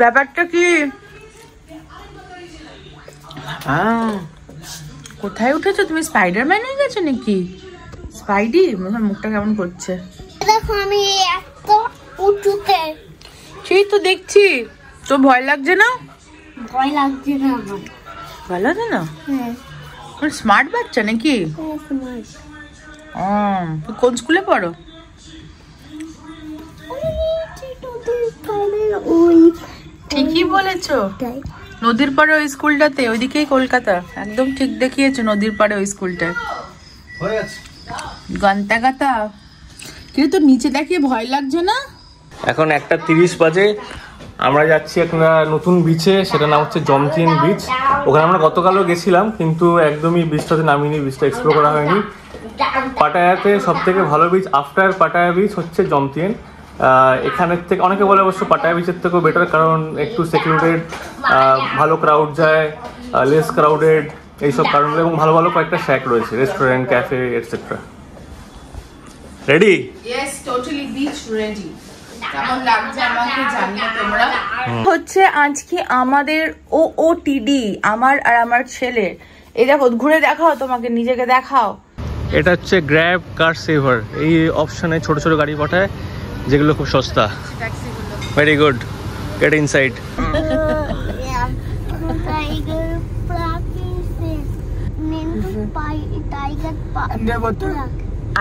ব্যাপারটা কি কোথায় উঠেছো তুমি? স্পাইডারম্যান হয়ে গেছো নাকি? স্পাইডি মুখটা কেমন করছে দেখো, আমি এত উঁচুতে। সেই তো দেখছি। তো ভয় লাগছে না? ভয় লাগছে না আমার। ভয় লাগে না? হ্যাঁ। স্মার্ট বাচ্চা নাকি? কোন স্কুলে পড়ো? ঠিকই বলেছো, নদীর পাড়ে ওই স্কুলটাতে, ওইদিকেই কলকাতা। একদম ঠিক দেখিয়েছো, নদীর পাড়ে ওই স্কুলটা। গান্তা গাতা। কিন্তু নিচে দেখিয়ে ভয় লাগছে না? এখন 1:30 বাজে। আমরা যাচ্ছি একটা নতুন বিচে, সেটা নাম হচ্ছে জমতিয়ান বিচ। ওখানে আমরা গতকালও গেছিলাম, কিন্তু একদমই বিচটাতে নামিনি, বিচটা এক্সপ্লোর করা হয়নি। পাটায়াতে সব থেকে ভালো বিচ আফটার পাটায়া বিচ হচ্ছে জমতিয়ান। এখানের থেকে অনেকে বলে অবশ্য পাটায়া বিচের থেকেও বেটার, কারণ একটু সিকিউরিটেড, ভালো ক্রাউড যায়, লেস ক্রাউডেড, এইসব কারণে, এবং ভালো ভালো কয়েকটা শ্যাক রয়েছে, restaurant, cafe etcetera. Ready? Yes, totally beach ready. কেমন লাগছে আমাকে জানিও তোমরা। হচ্ছে আজকে আমাদের ওটিডি, আমার আর আমার ছেলে। এই দেখো, ঘুরে দেখাও, তোমাকে নিজেকে দেখাও। এটা হচ্ছে গ্র্যাব কার সেভার। এই অপশনে ছোট ছোট গাড়ি পাঠায়, যেগুলো খুব সস্তা। Very good, gate inside.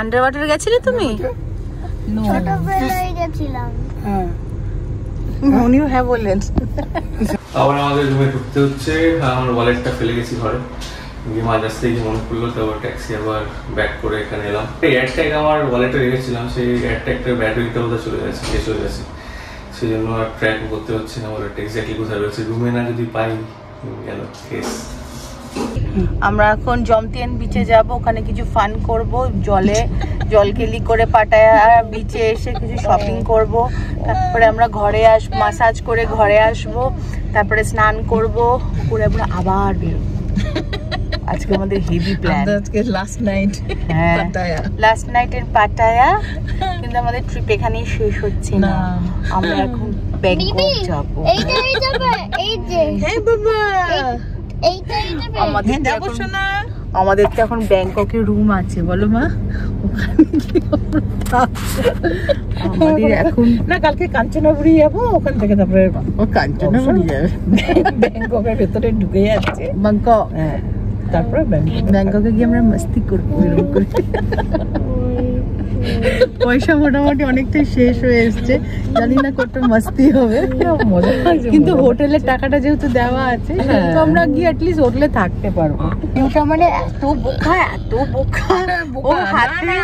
Under water গেছিলে তুমি? ছোটবেলায় গেছিলাম। উনিও হ্যাঁ বললেন। আবার আমাদের রুমে ঢুকতে হচ্ছে। আমার ওয়ালেটটা ফেলে গেছি ঘরে, মাঝ রাস্তায় গিয়ে মনে পড়লো, তারপর ট্যাক্সি আবার ব্যাক করে এখানে এলাম। এই এয়ারট্যাগ আমার ওয়ালেটে রেখেছিলাম, সেই এয়ারট্যাগটার ব্যাটারিটা বোধহয় চলে গেছে, শেষ হয়ে গেছে। সেই জন্য আর ট্র্যাক করতে হচ্ছে না ওয়ালেটটা এক্স্যাক্টলি কোথায় রয়েছে। রুমে না যদি পাই গেল কেস। আমরা এখন জমতিয়ান বিচে যাব, ওখানে কিছু ফান করব, জলকেলি করে পাটায়া বিচে এসে কিছু শপিং করব, তারপরে আমরা ঘরে মাসাজ করে ঘরে আসব, তারপরে স্নান করব, করে আমরা আবার বেরোবো। আজকে আমাদের হেভি প্ল্যান। আজকে লাস্ট নাইট পাটায়া, লাস্ট নাইটের পাটায়া। কিন্তু আমাদের ট্রিপ এখানেই শেষ হচ্ছে না, আমরা এখন ব্যাংকক যাব। এইটাই যাবে, এই যে। হ্যাঁ বাবা, এইটাই যাবে। আমাদের তো এখন ব্যাংককে রুম আছে, বলো মা? আমাদের এখন না, কালকে কাঞ্চনাপুরি যাবো, ওখান থেকে তারপরে কাঞ্চনাপুরি যাবে। ব্যাংককের ভেতরে ঢুকে যাচ্ছে ব্যাংকক। হ্যাঁ, তারপরে ব্যাংককে গিয়ে আমরা মাস্তি করবো এরকম করে। পয়সা মোটামুটি অনেকটাই শেষ হয়ে এসছে, জানি না কত মাস্তি হবে, কিন্তু হোটেলের টাকাটা যেহেতু দেওয়া আছে, সেহেতু আমরা গিয়ে অ্যাটলিস্ট হোটেলে থাকতে পারবো। ওটা মানে এত বোকা, ও হাতে,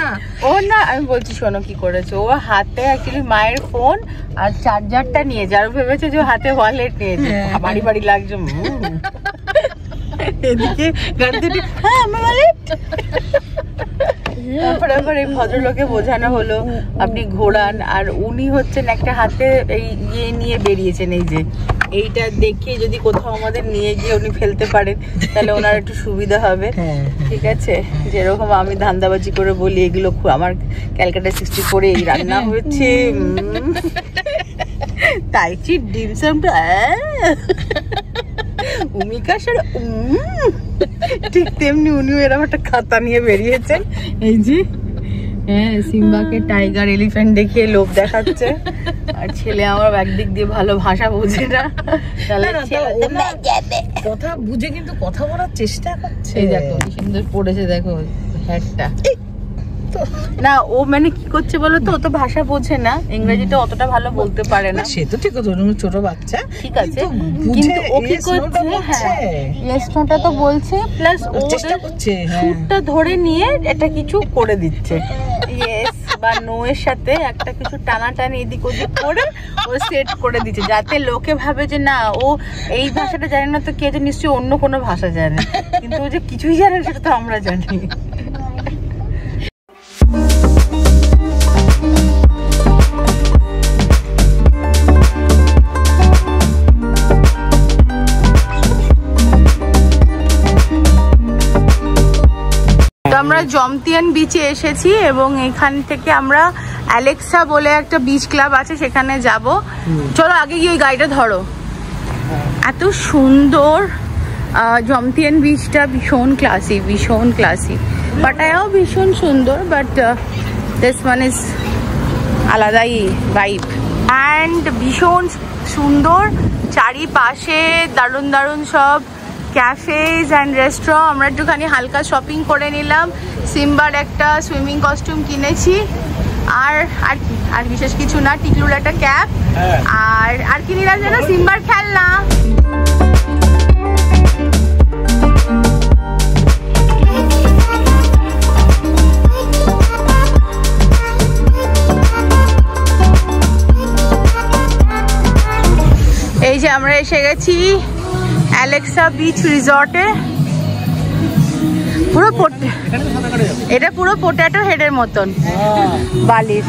ও না আমি বলছি শোনো কি করেছে, ও হাতে অ্যাকচুয়ালি মায়ের ফোন আর চার্জারটা নিয়ে, যার ভেবেছে যে হাতে ওয়ালেট নিয়েছে, বাড়ি বাড়ি লাগছে। এদিকে গাড়িতে হ্যাঁ আমার ওয়ালেট। তারপরে আবার এই ভদ্রলোকে বোঝানো হলো আপনি ঘোরান, আর উনি হচ্ছেন একটা হাতে এই ইয়ে নিয়ে বেরিয়েছেন, এই যে এইটা দেখে যদি কোথাও আমাদের নিয়ে গিয়ে উনি ফেলতে পারেন তাহলে ওনার একটু সুবিধা হবে। ঠিক আছে, যেরকম আমি ধান্দাবাজি করে বলি এগুলো আমার ক্যালকাটা 64 এই রান্না হয়েছে, তাইচি ডিমসামটা উমিকা সারা, ঠিক তেমনি উনিও এরকম একটা খাতা নিয়ে বেরিয়েছেন। এই যে হ্যাঁ, সিম্বাকে টাইগার এলিফ্যান্ট দেখিয়ে লোভ দেখাচ্ছে, আর ছেলে আমার একদিক দিয়ে ভালো ভাষা বোঝে না, তাহলে কথা বুঝে কিন্তু কথা বলার চেষ্টা করছে। এই দেখো কি সুন্দর পড়েছে, দেখো হ্যাটটা। না ও মানে কি করছে বলো তো, ও তো ভাষা বোঝে না, ইংরেজিটা অতটা ভালো বলতে পারে না। সে তো ঠিক আছে, ছোট বাচ্চা, ঠিক আছে, কিন্তু ও কি করছে, হ্যাঁ লেসনটা তো বলছে, প্লাস ও চেষ্টা করছে সুরটা ধরে নিয়ে এটা কিছু করে দিচ্ছে, ইয়েস বা নো এর সাথে একটা কিছু টানাটানি এদিক ওদিক করে ও সেট করে দিচ্ছে, যাতে লোকে ভাবে যে না ও এই ভাষাটা জানে না, তো কে যে নিশ্চয়ই অন্য কোনো ভাষা জানে, কিন্তু ও যে কিছুই জানে সেটা তো আমরা জানি। আমরা জমতিয়ান বিচে এসেছি এবং এখান থেকে আমরা অ্যালেক্সা বলে একটা বিচ ক্লাব আছে, সেখানে যাব। চলো আগে গিয়ে ওই গাড়িটা ধরো। এত সুন্দর জমতিয়ান বিচটা, ভীষণ ক্লাসি। পাটায়াও ভীষণ সুন্দর, বাট দিস ওয়ান ইজ আলাদাই ভাইব। অ্যান্ড ভীষণ সুন্দর, চারিপাশে দারুণ সব ক্যাফেজ অ্যান্ড রেস্টুরেন্ট। আমরা একটুখানি হালকা শপিং করে নিলাম, সিম্বার একটা সুইমিং কস্টিউম কিনেছি, আর বিশেষ কিছু না, টিকলুর একটা ক্যাপ, আর কি নিলাম যেন, সিম্বার খেলনা। এই যে আমরা এসে গেছি অ্যালেক্সা বিচ রিসর্টে। এটা পুরো পোট্যাটো হেডের মতন বালির।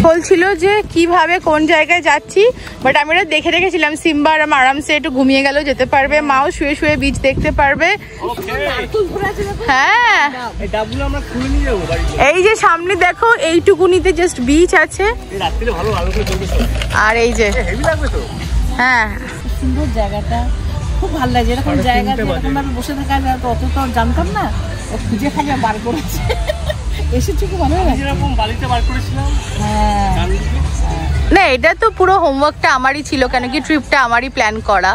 বলছিল যে কিভাবে কোন জায়গায় যাচ্ছি, বাট আমি এটা দেখে রেখেছিলাম। সিম্বা আরামসে একটু ঘুমিয়ে গেল যেতে পারবে, মাও শুয়ে বিচ দেখতে পারবে। হ্যাঁ, এই যে সামনে দেখো, এইটুকুনিতে জাস্ট বিচ আছে। আর এই যে হ্যাঁ, সুন্দর জায়গাটা, খুব ভালো লাগে। এরকম জায়গা বসে থাকা যায় তো, অত তো জানতাম না, ও খুঁজে খালি বার করেছে। এসেছি খুব ভালো লাগে। না, এটা তো পুরো হোমওয়ার্কটা আমারই ছিল, কেন কি ট্রিপটা আমারই প্ল্যান করা।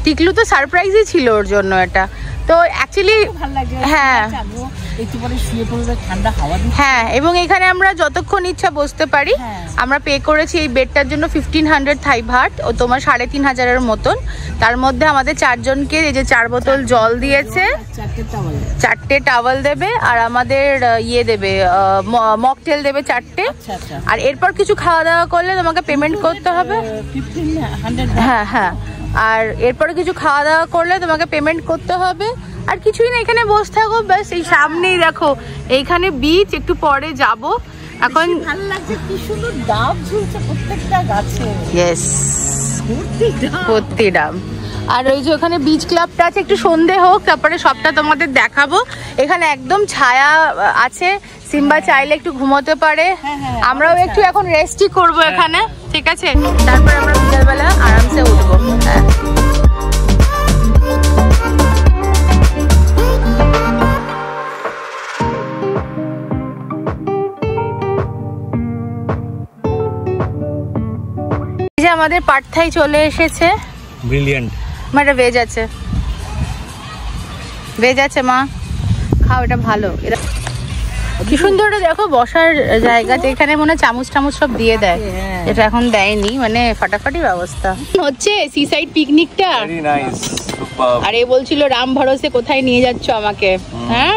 টিকলু তো সারপ্রাইজই ছিল ওর জন্য এটা। তো অ্যাকচুয়ালি হ্যাঁ, হ্যাঁ, এবং এখানে আমরা যতক্ষণ ইচ্ছা বসতে পারি। আমরা পে করেছি এই বেডটার জন্য 1500 থাই ভাট, ও তোমার 3500-এর মতন। তার মধ্যে আমাদের 4 জনকে এই যে 4 বোতল জল দিয়েছে, 4টে টাওয়াল দেবে, আর আমাদের ইয়ে দেবে, মকটেল দেবে 4টে। আর এরপর কিছু খাওয়া দাওয়া করলে তোমাকে পেমেন্ট করতে হবে। হ্যাঁ, আর এরপরে কিছু খাওয়া দাওয়া করলে তোমাকে পেমেন্ট করতে হবে। আর কিছুই না, এখানে বসে থাকো ব্যাস। এই সামনেই দেখো, এইখানে বিচ, একটু পরে যাব। এখন ভালো লাগছে, কি সুন্দর ডাব ঝুলছে প্রত্যেকটা গাছে। ইয়েস, ভর্তি ডাব। আর ওই যে ওখানে বিচ ক্লাবটা আছে, একটু সন্ধে হোক তারপরে সবটা তোমাদের দেখাবো। এখানে একদম ছায়া আছে, সিম্বা চাইলে একটু ঘুমোতে পারে। আমরাও একটু এখন রেস্টই করব এখানে, ঠিক আছে? তারপর আমরা বিকেলবেলা আরামসে উঠবো। হ্যাঁ, এই যে আমাদের পাট থাই চলে এসেছে। ব্রিলিয়ান্ট। এটা ভেজ আছে, মা খাও, এটা ভালো। কি সুন্দর দেখো বসার জায়গা, এখানে মনে চামচ সব দিয়ে দেয়, এটা এখন দেয়নি, মানে ফাটাফাটি ব্যবস্থা হচ্ছে। সিসাইড পিকনিকটা, আর এ বলছিল রাম ভরসে কোথায় নিয়ে যাচ্ছ আমাকে। হ্যাঁ,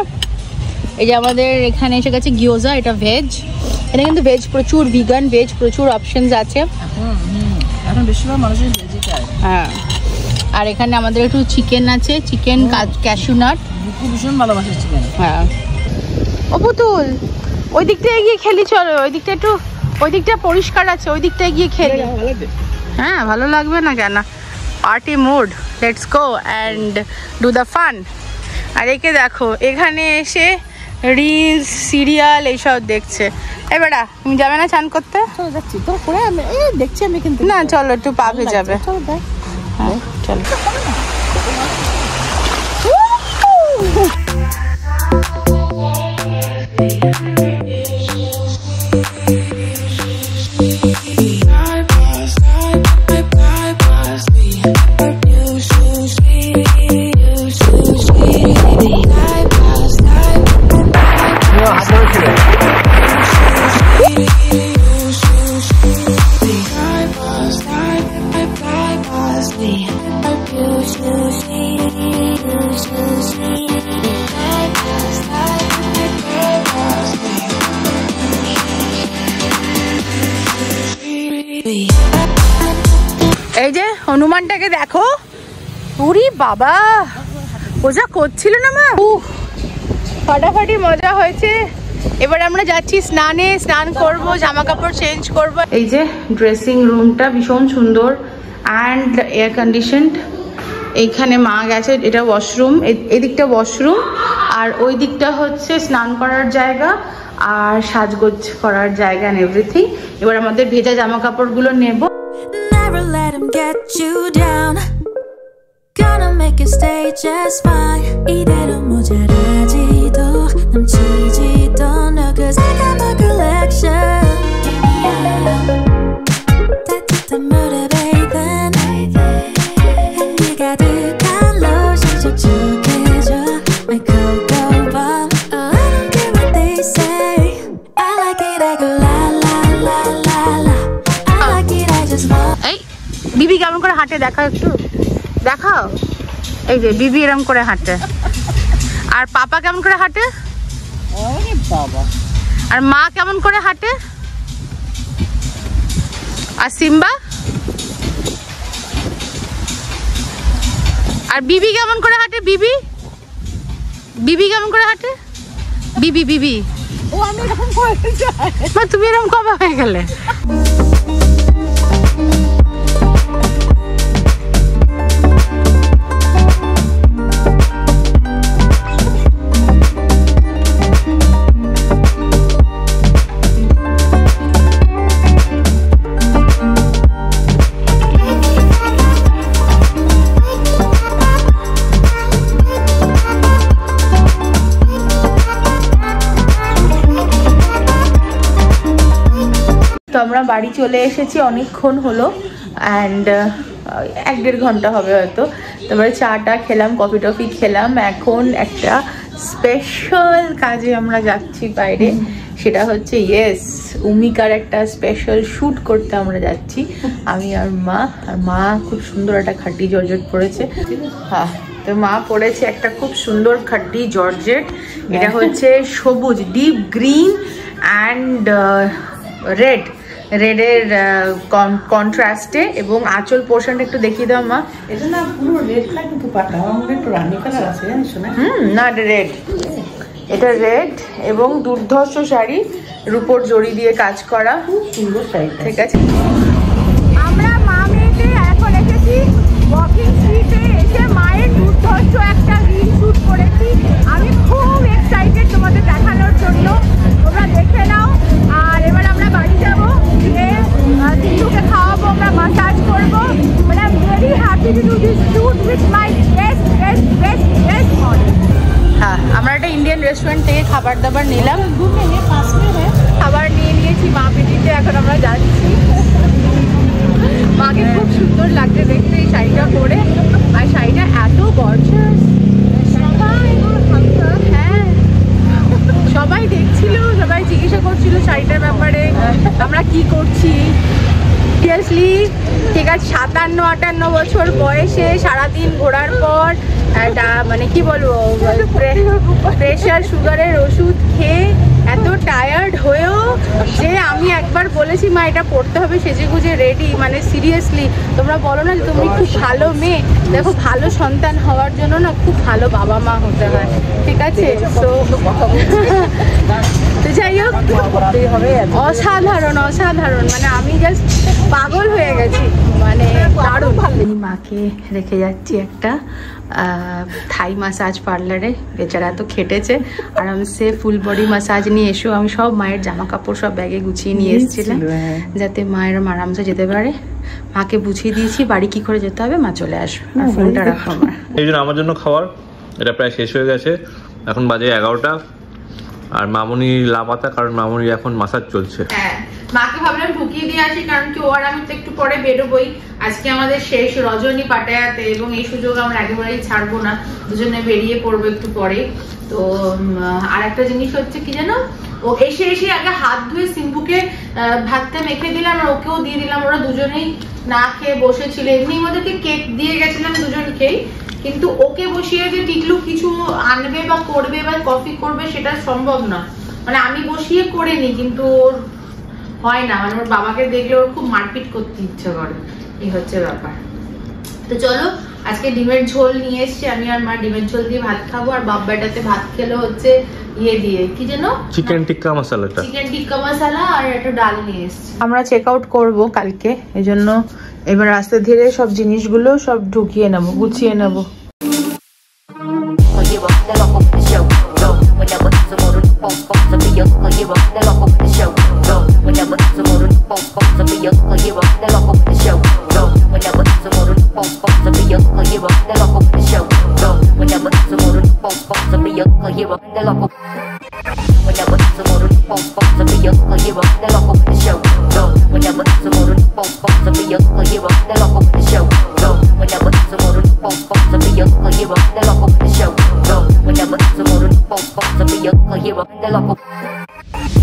এই যে আমাদের এখানে এসে গেছে গিয়োজা, এটা ভেজ। এটা কিন্তু ভেজ প্রচুর, ভিগান ভেজ প্রচুর অপশনস আছে এখন, বেশিরভাগ মানুষের ভেজই খায়। হ্যাঁ, আর এখানে আমাদের একটু চিকেন আছে, চিকেন ক্যাশু নাট, ভীষণ ভালোবাসে চিকেন। হ্যাঁ, ও পুতুল ওই দিকটায় গিয়ে খেলি, চলো ওই দিকটা একটু, ওই দিকটা পরিষ্কার আছে, ওই দিকটায় গিয়ে খেলি। হ্যাঁ, ভালো লাগবে না কেন? Party mood, let's go and do the fun. আর একে দেখো, এখানে এসে রিলস, সিরিয়াল এইসব দেখছে। এবারে তুমি যাবে না চান করতে? চলো যাচ্ছি, তো করে আমি দেখছি, আমি কিন্তু না, চলো একটু পা ভেজাবে। হ্যাঁ, চলো। এই যে হনুমানটাকে দেখো, ওরে বাবা, ও যা করছিল না মা, ফাটাফাটি মজা হয়েছে। এবার আমরা যাচ্ছি স্নানে, স্নান করব, জামা কাপড় চেঞ্জ করব। এই যে ড্রেসিং রুমটা ভীষণ সুন্দর অ্যান্ড এয়ার কন্ডিশনড। এইখানে মা গেছে, এটা ওয়াশরুম, এদিকটা ওয়াশরুম, আর ওই দিকটা হচ্ছে স্নান করার জায়গা। আর সাজগোজ করার জায়গা এন্ড এভরিথিং। এবার আমাদের ভেজা জামা কাপড়গুলো নেব। Never let him get you down. Gonna make you stay just fine. 이대로 모자라지도 넘치지도 않아. Cause I got my collection. 따뜻한 물에 bathin'. 향기 가득한 lotion 촉촉해져. My cocoa bomb. Oh, I don't care what they say. I like it, I go la la la la la. I like it, I just want. এই বিবি কেমন করে হাঁটে দেখাও একটু, দেখাও। এই যে বিবি এরকম করে হাঁটে, আর পাপা কেমন করে হাঁটে, ওরে বাবা, আর মা কেমন করে হাঁটে, আর সিম্বা, আর বিবি কেমন করে হাঁটে, বিবি বিবি কেমন করে হাঁটে, বিবি বিবি। ও আমি এরকম করে যাই। মা তুমি এরকম কবে হয়ে গেলে? তো আমরা বাড়ি চলে এসেছি, অনেকক্ষণ হলো, অ্যান্ড 1-1.5 ঘন্টা হবে হয়তো। তারপরে চাটা খেলাম, কফি টফি খেলাম। এখন একটা স্পেশাল কাজে আমরা যাচ্ছি বাইরে, সেটা হচ্ছে উমিকার একটা স্পেশাল শ্যুট করতে আমরা যাচ্ছি, আমি আর মা খুব সুন্দর একটা খাঁটি জর্জেট পরেছে। হ্যাঁ, তো মা পরেছে একটা খুব সুন্দর খাঁটি জর্জেট, এটা হচ্ছে সবুজ ডিপ গ্রিন অ্যান্ড রেডের কন্ট্রাস্টে, এবং আঁচল পোর্শনটা একটু দেখিয়ে দাও মা। এটা না পুরো রেড না, কিন্তু পাটা আমার মনে একটু রানী কালার আছে জানিস না? না রেড, এটা রেড এবং দুর্ধর্ষ শাড়ি, রূপোর জড়ি দিয়ে কাজ করা, খুব সুন্দর শাড়িটা। ঠিক আছে, আমরা মা মেয়েতে এখন এসেছি ওয়াকিং স্ট্রিটে, এসে মায়ের দুর্ধর্ষ একটা রিল শুট করেছি। আমি খুব এক্সাইটেড তোমাদের দেখানোর জন্য, তোমরা দেখে নাও। আর এবার আমরা বাড়ি যাবো, গিয়ে সিন্ধুকে খাওয়াবো, আমরা মাসাজ করবো। মানে I am very happy to do this shoot with my best model. হ্যাঁ, আমরা একটা ইন্ডিয়ান রেস্টুরেন্ট থেকে খাবার দাবার নিলাম, খাবার নিয়ে নিয়েছি মা পিটিতে। এখন আমরা যাচ্ছি, মাকে খুব সুন্দর লাগছে দেখতে এই শাড়িটা পরে, আর শাড়িটা এত গর্জিয়াস। হ্যাঁ, সবাই দেখছিল, সবাই জিজ্ঞাসা করছিল শাড়িটার ব্যাপারে, আমরা কি করছি। সিরিয়াসলি, ঠিক আছে, 57-58 বছর বয়সে সারাদিন ঘোরার পর মানে কি বলবো, প্রেশার সুগারের ওষুধ খেয়ে এত টায়ার্ড হয়েও যে আমি একবার বলেছি মা এটা পড়তে হবে, সেজেগুজে রেডি। মানে সিরিয়াসলি, তোমরা বলো না যে তুমি খুব ভালো মেয়ে, দেখো ভালো সন্তান হওয়ার জন্য না খুব ভালো বাবা মা হতে হয়, ঠিক আছে? তো যাই হোক, অসাধারণ অসাধারণ, মানে আমি জাস্ট পাগল হয়ে গেছি, মানে দারুণ ভালো। মাকে রেখে যাচ্ছি একটা থাই মাসাজ পার্লারে, বেচারা এত খেটেছে, আরামসে ফুল বডি মাসাজ নিয়ে এসো। আমি সব মায়ের জামা কাপড় সব ব্যাগে গুছিয়ে নিয়ে এসেছিলাম যাতে মায়ের আরামসে যেতে পারে। মাকে বুঝিয়ে দিয়েছি বাড়ি কি করে যেতে হবে, মা চলে আসবে। আর ফোনটা রাখো আমার। এই জন্য আমার জন্য খাবার এটা প্রায় শেষ হয়ে গেছে, এখন বাজে 11টা, আর মামুনি লাপাতা, কারণ মামুনি এখন মাসাজ চলছে। হ্যাঁ, মাকে ভাবলাম ঢুকিয়ে দিয়ে আসি, কারণ কি ও আর আমি তো একটু পরে বেরোবই। আজকে আমাদের শেষ রজনী পাটায়াতে, এবং এই সুযোগ আমরা একেবারেই ছাড়বো না, দুজনে বেরিয়ে পড়বো একটু পরে। তো আর একটা জিনিস হচ্ছে কি জানো, ও এসে আগে হাত ধুয়ে সিম্বুকে ভাতটা মেখে দিলাম আর ওকেও দিয়ে দিলাম। ওরা দুজনেই না খেয়ে বসেছিল, এমনি ওদেরকে কেক দিয়ে গেছিলাম দুজনকেই, কিন্তু ওকে বসিয়ে যে টিকলু কিছু আনবে বা করবে বা কফি করবে সেটা সম্ভব না। মানে আমি বসিয়ে করে নি, কিন্তু ওর হয় না, মানে ওর বাবাকে দেখলে ওর খুব মারপিট করতে ইচ্ছে করে, এই হচ্ছে ব্যাপার। তো চলো, আজকে ডিমের ঝোল নিয়ে এসছি, আমি আর মা ডিমের ঝোল দিয়ে ভাত খাবো, আর বাব্বাটাতে ভাত খেলো হচ্ছে ইয়ে দিয়ে, কি যেন চিকেন টিক্কা মশলাটা, চিকেন টিক্কা মশলা, আর একটা ডাল নিয়ে এসছি। আমরা চেক আউট করবো কালকে, এই জন্য এবার আস্তে ধীরে সব জিনিসগুলো সব ঢুকিয়ে নেবো, গুছিয়ে নেবো। de loco. Whenever some more pop pop to be a hero, de loco the show. Go. Whenever some more pop pop to be a hero, de loco the show. Go. Whenever some more pop pop to be a hero, de loco the show. Go. Whenever some more pop pop to be a hero, de loco.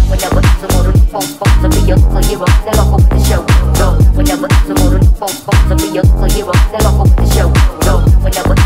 Whenever some more pop pop to be a hero, de loco the show. Go. Whenever some more pop pop to be a hero, de loco the show. Go. Whenever